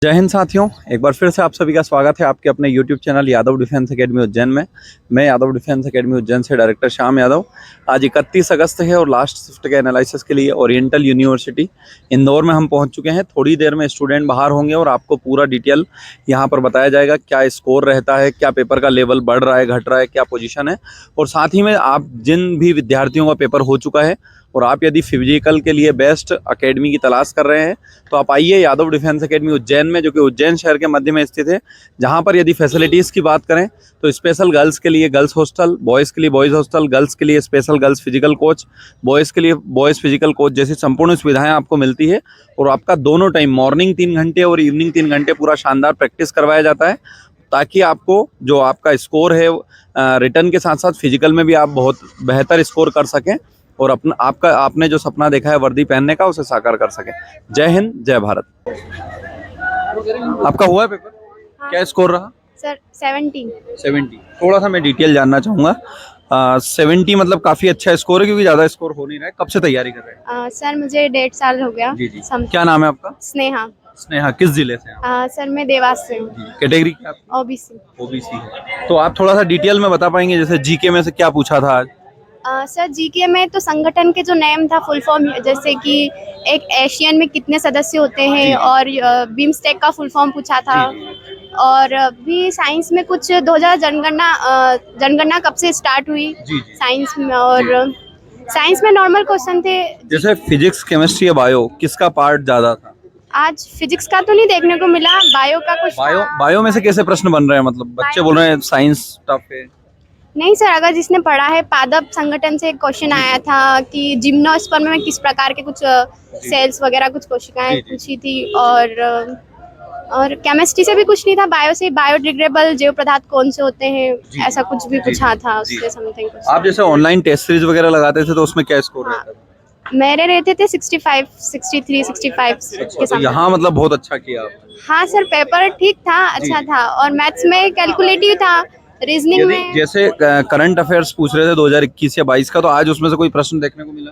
जय हिंद साथियों, एक बार फिर से आप सभी का स्वागत है आपके अपने YouTube channel Yadav defence academy Ujjain में। मैं यादव डिफेंस एकेडमी उज्जैन से डायरेक्टर श्याम यादव। आज 31 अगस्त है और लास्ट शिफ्ट के एनालिसिस के लिए ओरिएंटल यूनिवर्सिटी इंदौर में हम पहुंच चुके हैं। थोड़ी देर में स्टूडेंट बाहर होंगे और आपको पूरा डिटेल यहां पर बताया जाएगा, क्या स्कोर रहता है, क्या पेपर का लेवल बढ़ रहा है, घट रहा है, क्या पोजीशन है। और साथ ही में आप जिन भी विद्यार्थियों का पेपर हो चुका है और आप यदि फिजिकल के लिए बेस्ट एकेडमी की तलाश कर रहे हैं तो आप आइए यादव डिफेंस एकेडमी उज्जैन में, जो कि उज्जैन शहर के मध्य में स्थित है। जहां पर यदि फैसिलिटीज़ की बात करें तो स्पेशल गर्ल्स के लिए गर्ल्स हॉस्टल, बॉयज़ के लिए बॉयज़ हॉस्टल, गर्ल्स के लिए special girls physical coach, boys के लिए बॉयज़ फिजिकल कोच जैसी संपूर्ण सुविधाएं आपको मिलती है। और आपका दोनों टाइम मॉर्निंग 3 घंटे और इवनिंग 3 घंटे पूरा शानदार प्रैक्टिस करवाया जाता है, ताकि आपको जो आपका स्कोर है रिटर्न के साथ साथ फिजिकल में भी आप बहुत बेहतर स्कोर कर सकें और आपने जो सपना देखा है वर्दी पहनने का उसे साकार कर सकें। जय हिंद, जय भारत। आपका हुआ है पेपर? हाँ। क्या स्कोर रहा? सर 70। थोड़ा सा मैं डिटेल जानना चाहूँगा। 70 मतलब काफ़ी अच्छा स्कोर है, क्योंकि ज़्यादा स्कोर हो नहीं रहा है। कब से तैयारी कर रहे हैं? सर मुझे 1.5 साल हो गया। जी। क्या नाम है आपका? स्नेहा। स्नेहा, किस जिले से हैं? सर मैं देवास से हूँ। कैटेगरी क्या आपकी? ओबीसी है। तो आप थोड़ा सा डिटेल में बता पाएंगे, जैसे जीके में से क्या पूछा था आज? सर जीके में तो संगठन के जो नेम था फुल फॉर्म, जैसे कि एक एशियन में कितने सदस्य होते हैं और बिम्स्टेक का फुल फॉर्म पूछा था। और भी साइंस में कुछ 2000 जनगणना कब से स्टार्ट हुई साइंस में, और साइंस में नॉर्मल क्वेश्चन थे। जैसे फिजिक्स, केमिस्ट्री या बायो, किसका पार्ट ज्यादा था? आज फिजिक्स का तो नहीं देखने को मिला, बायो का कुछ बायो में से कैसे प्रश्न बन रहे हैं? मतलब बच्चे बोल रहे हैं साइंस टफ है। नहीं सर, अगर जिसने पढ़ा है, पादप संगठन से एक क्वेश्चन आया था कि जिम्नोस्पर्म में किस प्रकार के कुछ सेल्स वगैरह कुछ कोशिकाएं पूछी थी। और केमिस्ट्री से भी कुछ नहीं था, बायो से बायोडिग्रेडेबल जैव पदार्थ कौन से होते हैं, ऐसा कुछ भी पूछा था उससे समथिंग कुछ। आप जैसे ऑनलाइन टेस्ट सीरीज वगैरह लगाते थे तो उसमें क्या स्कोर रहता था? मेरे रहते थे 65, 63, 65 के साथ। यहाँ मतलब बहुत अच्छा किया आपने। हाँ सर, पेपर ठीक था, अच्छा था। और मैथ्स में कैलकुलेटिव था, रीजनिंग में जैसे करंट अफेयर्स पूछ रहे थे 2021 या 22 का, तो आज उसमें से कोई प्रश्न देखने को मिला?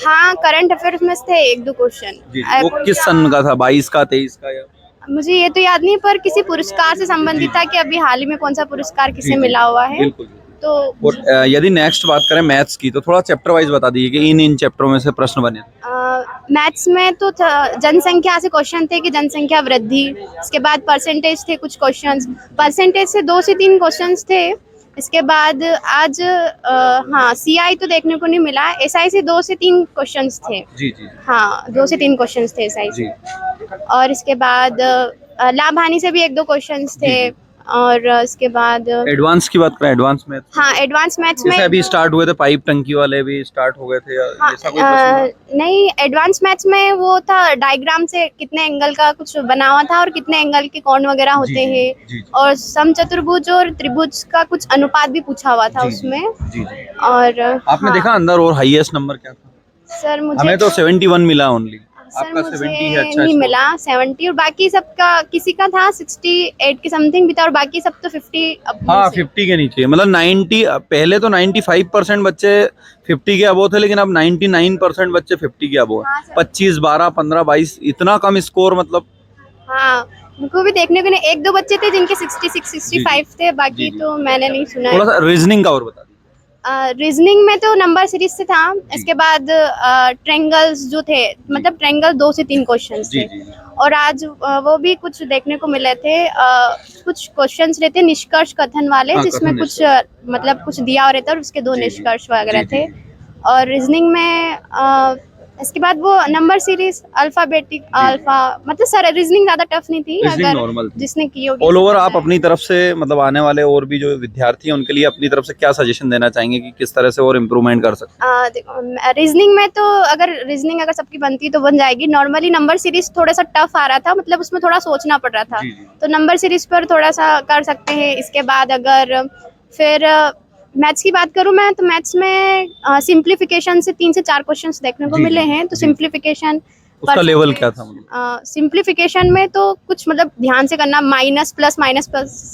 हाँ, करंट अफेयर्स में थे 1-2 क्वेश्चन। वो किस सन का था? 22 का, 23 का या? मुझे ये तो याद नहीं, पर किसी पुरस्कार से संबंधित था कि अभी हाल ही में कौन सा पुरस्कार किसे मिला हुआ है। बिल्कुल। तो और यदि नेक्स्ट बात करें मैथ्स की, तो थोड़ा चैप्टर वाइज बता दीजिए कि इन चैप्टरों में से प्रश्न बने। मैथ्स में तो जनसंख्या से क्वेश्चन थे कि जनसंख्या वृद्धि, इसके बाद परसेंटेज थे कुछ क्वेश्चंस, परसेंटेज से 2 से 3 क्वेश्चंस थे। इसके बाद आज हाँ, सीआई तो देखने को नहीं मिला, एसआई से 2 से 3 क्वेश्चंस थे। जी। हाँ, 2 से 3 क्वेश्चंस थे एसआई से। और इसके बाद लाभ हानि से भी 1-2 क्वेश्चंस थे। और इसके बाद एडवांस की बात करें, एडवांस मैथ। हाँ, एडवांस मैथ्स में अभी स्टार्ट हुए थे, पाइप टंकी वाले भी स्टार्ट हो गए थे या ऐसा कोई प्रश्न? नहीं, एडवांस मैथ्स में वो था डायग्राम से कितने एंगल का कुछ बना हुआ था और कितने एंगल के कोण वगैरह होते हैं। और समचतुर्भुज और त्रिभुज का कुछ अनुपात भी पूछा हुआ था उसमें। और आपने देखा अंदर और हाईएस्ट नंबर क्या था? सर मुझे हमें तो 71 मिला ओनली। सर मुझे नहीं मिला 70, और बाकी सबका किसी का था 68 के समथिंग भी था, और बाकी सब तो 50। हाँ, 50 के नीचे, मतलब 90। पहले तो 95% बच्चे 50 के अबो थे, लेकिन अब 99% बच्चे 50 के अबो है। 25, 12, 15, 22 इतना कम स्कोर, मतलब। हाँ, उनको भी देखने को नहीं, 1-2 बच्चे थे जिनके 66, 65 थे, बाकी तो मैंने नहीं सुना। थोड़ा सा रीजनिंग का और बता। रीजनिंग में तो नंबर सीरीज से था। इसके बाद ट्रायंगल्स जो थे, मतलब ट्रायंगल 2 से 3 क्वेश्चंस थे। और आज वो भी कुछ देखने को मिले थे। कुछ क्वेश्चंस रहते निष्कर्ष कथन वाले, जिसमें कुछ मतलब कुछ दिया हुआ रहता और उसके 2 निष्कर्ष वगैरह थे। और रीजनिंग में इसके बाद वो नंबर सीरीज अल्फाबेटिक अल्फा, मतलब सर रीजनिंग ज्यादा टफ नहीं थी, अगर जिसने की होगी। ऑल ओवर आप अपनी तरफ से, मतलब आने वाले और भी जो विद्यार्थी हैं उनके लिए अपनी तरफ से क्या सजेशन देना चाहेंगे कि किस तरह से और इम्प्रूवमेंट कर सकते? देखो, रीजनिंग में तो अगर सबकी बनती है तो बन जाएगी। नॉर्मली नंबर सीरीज थोड़ा सा टफ आ रहा था, मतलब उसमें थोड़ा सोचना पड़ रहा था, तो नंबर सीरीज पर थोड़ा सा कर सकते हैं। इसके बाद अगर फिर मैथ्स की बात करूं मैं, तो मैथ्स में सिंप्लीफिकेशन से 3 से 4 क्वेश्चंस देखने को मिले हैं। तो सिंप्लीफिकेशन उसका लेवल क्या था? सिंप्लीफिकेशन में तो कुछ मतलब ध्यान से करना, माइनस प्लस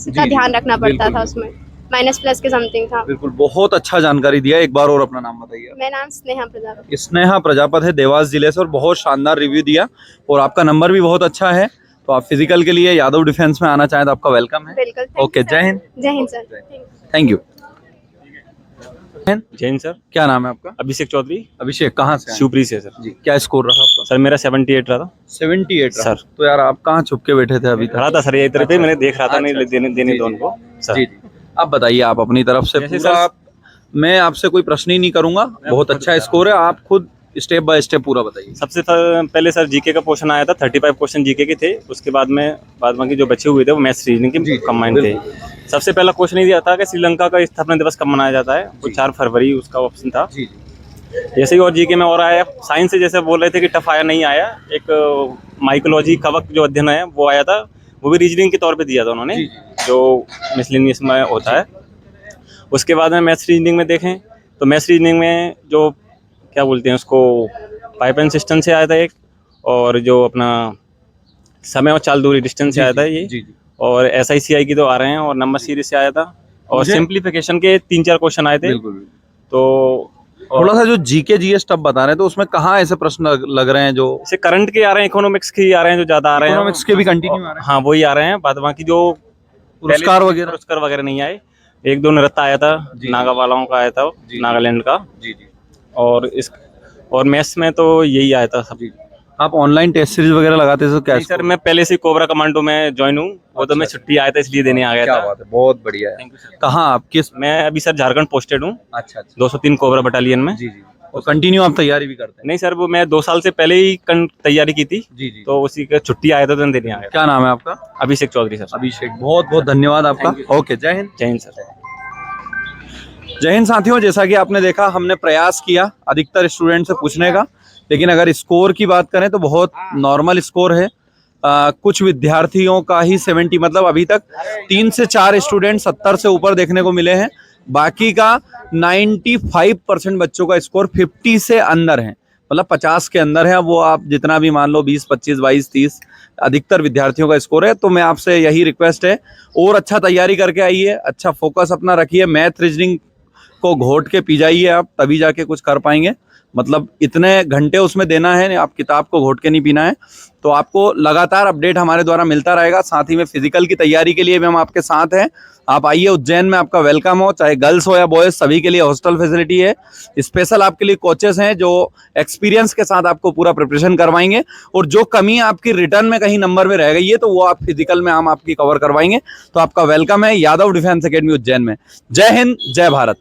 का ध्यान रखना पड़ता था उसमें, माइनस प्लस के समथिंग था। बिल्कुल, बहुत अच्छा जानकारी दिया। एक बार और अपना नाम बताइए। मेरा नाम स्नेहा प्रजापति। स्नेहा प्रजापति है, देवास जिले से, और बहुत शानदार रिव्यू दिया और आपका नंबर भी बहुत अच्छा है। तो आप फिजिकल के लिए यादव डिफेंस में आना चाहें तो आपका वेलकम है। बिल्कुल। Thank okay, you, sir. जय हिंद। जय Hind sir. Thank you. Jain sir. क्या नाम है आपका? अभिषेक चौधरी, अभिषेक, कहाँ से आए? शिवपुरी से सर। जी, क्या स्कोर रहा आपका? सर मेरा 78 रहा था। 78 रहा। सर। तो यार आप कहाँ छुप के बैठे थे अभी तक? रहा था सर ये इधर पे, मैंने देख रहा था, अच्छा, नहीं देने देने जी, दो जी, उनको सर। जी जी, आप बताइए, आप अपनी तरफ से जैसे पूरा सर- मैं आपसे कोई प्रश्न ही नहीं करूंगा, बहुत अच्छा स्कोर है, आप खुद स्टेप बाय स्टेप पूरा बताइए। सबसे पहले सर जीके का क्वेश्चन आया था, 35 क्वेश्चन जीके के थे। उसके बाद में बाद बाकी जो बचे हुए थे वो मैथ्स रीजनिंग जी, के जी, कंबाइंड थे। सबसे पहला क्वेश्चन ये दिया था कि श्रीलंका का स्थापना दिवस कब मनाया जाता है, वो 4 फरवरी उसका ऑप्शन था। जी जी, जैसे ही और जीके में और आया, साइंस से जैसे बोल रहे थे कि टफ आया, नहीं आया। एक माइकोलॉजी कवक जो अध्ययन है वो आया था, वो भी रीजनिंग के तौर पे दिया था उन्होंने, जी, जो मिसलिनियस में होता है। उसके बाद में मैथ्स रीजनिंग में देखें तो मैथ्स रीजनिंग में जो क्या बोलते हैं उसको, पाइप एंड सिस्टम से आया था एक, और जो अपना समय और चाल दूरी डिस्टेंस से आया था ये, जी जी, और SICI की तो आ रहे हैं, और नंबर सीरीज से आया था, और मुझे- सिंप्लीफिकेशन के 3-4 क्वेश्चन आए थे। बिल्कुल। तो थोड़ा सा जो जीके जीएस टफ बता रहे हैं तो उसमें कहाँ ऐसे प्रश्न लग रहे हैं जो जैसे करंट के आ रहे हैं, इकोनॉमिक्स के आ रहे हैं जो ज्यादा आ रहे हैं, इकोनॉमिक्स के भी कंटिन्यू आ रहे हैं? हाँ वही आ रहे हैं। बाद बाकी जो पुरस्कार पहले वगैरह? पुरस्कार वगैरह नहीं आए। एक दो नृत्य आया था, जी। नागा वालों का आया था, जी। नागालैंड का। जी जी और मैथ्स में तो यही आया था सब। जी। आप ऑनलाइन टेस्ट सीरीज वगैरह लगाते थे तो क्या नहीं सर, score? मैं पहले से कोबरा कमांडो में ज्वाइन हूँ, वो तो मैं अच्छा। छुट्टी आया था इसलिए देने आ गया क्या था। बात है, बहुत बढ़िया है। Thank you sir. कहाँ आप किस? मैं अभी सर झारखंड पोस्टेड हूँ, अच्छा अच्छा, 203 कोबरा बटालियन में। जी जी, तो कंटिन्यू आप तैयारी भी करते हैं? नहीं सर, वो मैं 2 साल से पहले ही तैयारी की थी, जी जी, तो उसी का छुट्टी आया था तो देने आ गया। क्या नाम है आपका? अभिषेक चौधरी सर। अभिषेक, बहुत बहुत धन्यवाद आपका। Thank you. ओके, जय हिंद। जय हिंद सर। जय हिंद साथियों, जैसा कि आपने देखा, हमने प्रयास किया अधिकतर स्टूडेंट से पूछने का, लेकिन अगर स्कोर की बात करें तो बहुत नॉर्मल स्कोर है। कुछ विद्यार्थियों का ही 70, मतलब अभी तक 3 से 4 स्टूडेंट 70 से ऊपर देखने को मिले हैं। बाकी का 95% बच्चों का स्कोर 50 से अंदर है, मतलब 50 के अंदर है। वो आप जितना भी मान लो, 20, 25, 22, 30 अधिकतर विद्यार्थियों का स्कोर है। तो मैं आपसे यही रिक्वेस्ट है, और अच्छा तैयारी करके आइए, अच्छा फोकस अपना रखिए, मैथ रीजनिंग को घोट के पी जाइए आप, तभी जाके कुछ कर पाएंगे। मतलब इतने घंटे उसमें देना है, आप किताब को घोट के नहीं पीना है। तो आपको लगातार अपडेट हमारे द्वारा मिलता रहेगा। साथ ही में फिजिकल की तैयारी के लिए भी हम आपके साथ हैं। आप आइए, उज्जैन में आपका वेलकम हो, चाहे गर्ल्स हो या बॉयज, सभी के लिए हॉस्टल फैसिलिटी है। स्पेशल आपके लिए कोचेस हैं जो एक्सपीरियंस के साथ आपको पूरा प्रिपरेशन करवाएंगे, और जो कमी आपकी रिटर्न में कहीं नंबर में रह गई है तो वो आप फिजिकल में हम आपकी कवर करवाएंगे। तो आपका वेलकम है यादव डिफेंस एकेडमी उज्जैन में। जय हिंद, जय भारत।